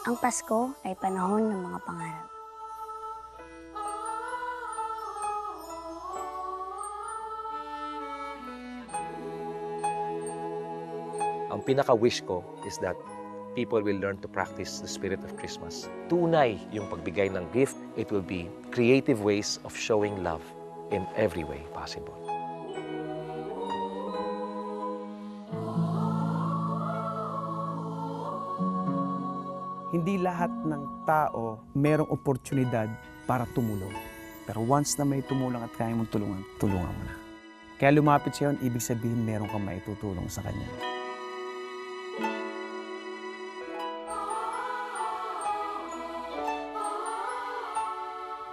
Ang Pasko ay panahon ng mga pangarap. Ang pinaka-wish ko is that people will learn to practice the spirit of Christmas. Tunay yung pagbigay ng gift. It will be creative ways of showing love in every way possible. Hindi lahat ng tao merong oportunidad para tumulong. Pero once na may tumulong at kaya mong tulungan, tulungan mo na. Kaya lumapit siya yun, ibig sabihin meron kang maitutulong sa kanya.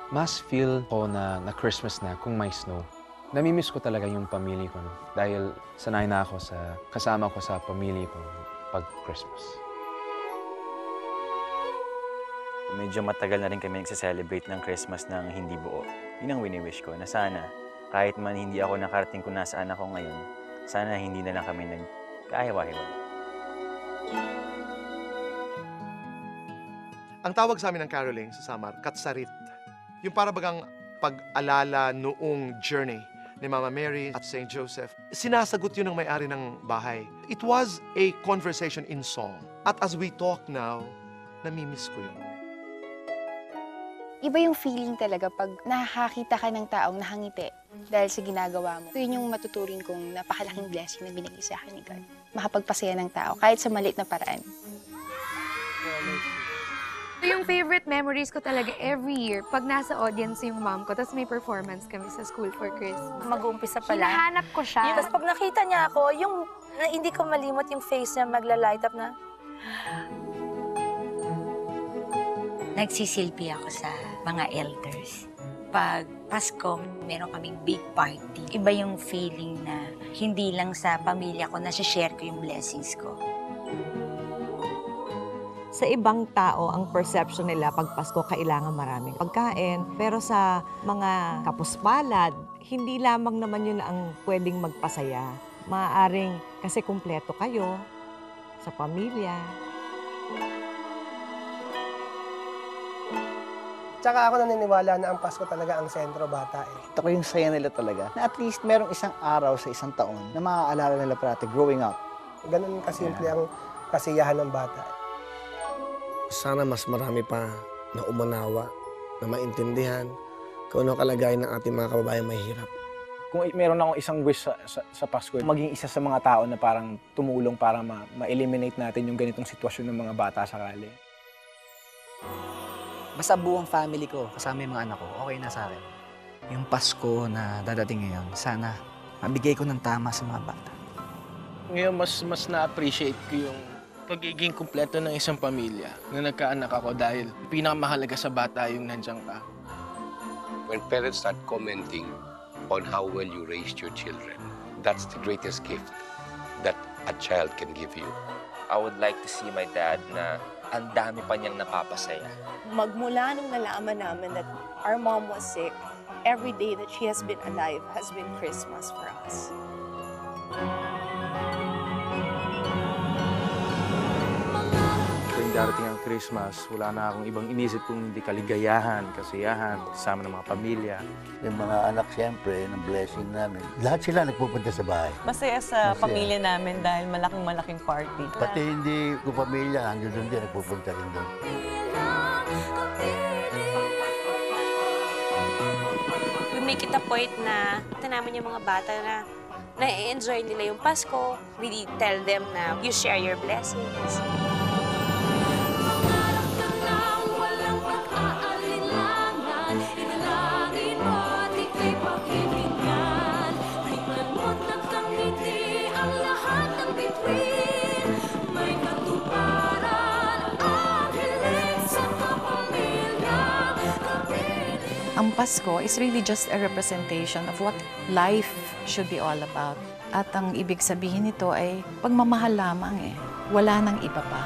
Mas feel ko na Christmas na kung may snow. Namimiss ko talaga yung pamilya ko dahil sanay na ako sa kasama ko sa pamilya ko pag Christmas. Medyo matagal na rin kami nagse-celebrate ng Christmas ng hindi buo. Yun ang wini-wish ko, na sana, kahit man hindi ako nakarating kung nasaan ako ngayon, sana hindi na lang kami nagkahiwa-hiwalay. Ang tawag sa amin ng caroling sa Samar, katsarit. Yung para bagang pag-alala noong journey ni Mama Mary at Saint Joseph. Sinasagot yun ng may-ari ng bahay. It was a conversation in song. At as we talk now, namimiss ko yun. Iba yung feeling talaga pag nakakita ka ng taong nakangiti dahil sa ginagawa mo. Yun yung matuturing kong napakalaking blessing na binigay sa akin ni God. Makapagpasaya ng tao kahit sa maliit na paraan. Yung favorite memories ko talaga every year, pag nasa audience yung mom ko, tapos may performance kami sa school for Christmas. Mag-uumpisa pala. Hinahanap ko siya. Tapos pag nakita niya ako, yung hindi ko malimot yung face niya magla-light up na. Nagsisilbi ako sa mga elders. Pag Pasko, meron kaming big party. Iba yung feeling na hindi lang sa pamilya ko, nasi-share ko yung blessings ko. Sa ibang tao, ang perception nila pag Pasko, kailangan maraming pagkain. Pero sa mga kapuspalad, hindi lamang naman yun ang pwedeng magpasaya. Maaaring kasi kumpleto kayo sa pamilya. Tsaka ako naniniwala na ang Pasko talaga ang sentro bata eh. Ito ko yung saya nila talaga. Na at least merong isang araw sa isang taon na maaalala nila parati growing up. Ganun kasimple ang kasiyahan ng bata. Sana mas marami pa na umunawa, na maintindihan kung ano kalagayan ng ating mga kababayang mahihirap. Kung meron akong isang wish sa Pasko, maging isa sa mga tao na parang tumulong para ma-eliminate natin yung ganitong sitwasyon ng mga bata sakali. Basta buong family ko, kasama yung mga anak ko, okay na sa akin. Yung Pasko na dadating ngayon, sana mabigay ko ng tama sa mga bata. Ngayon, mas na-appreciate ko yung pagiging kumpleto ng isang pamilya na nagkaanak ako dahil pinakamahalaga sa bata yung nandiyan ka. When parents start commenting on how well you raised your children, that's the greatest gift that a child can give you. I would like to see my dad na ang dami pa niyang napapasaya. Magmula nung nalaman namin that our mom was sick, every day that she has been alive has been Christmas for us. Tuwing darating ang Christmas, wala na akong ibang inisip kung hindi kaligayahan, kasiyahan, kasama ng mga pamilya. Yung mga anak siyempre, ng blessing namin, lahat sila nagpupunta sa bahay. Masaya sa pamilya namin dahil malaking party. Pati hindi ko pamilya, hanggang doon din, nagpupunta rin doon. We make it a point na ito namin yung mga bata na na-enjoy nila yung Pasko. We tell them na you share your blessings. Ang Pasko is really just a representation of what life should be all about. At ang ibig sabihin nito ay pagmamahal lamang eh. Wala nang iba pa.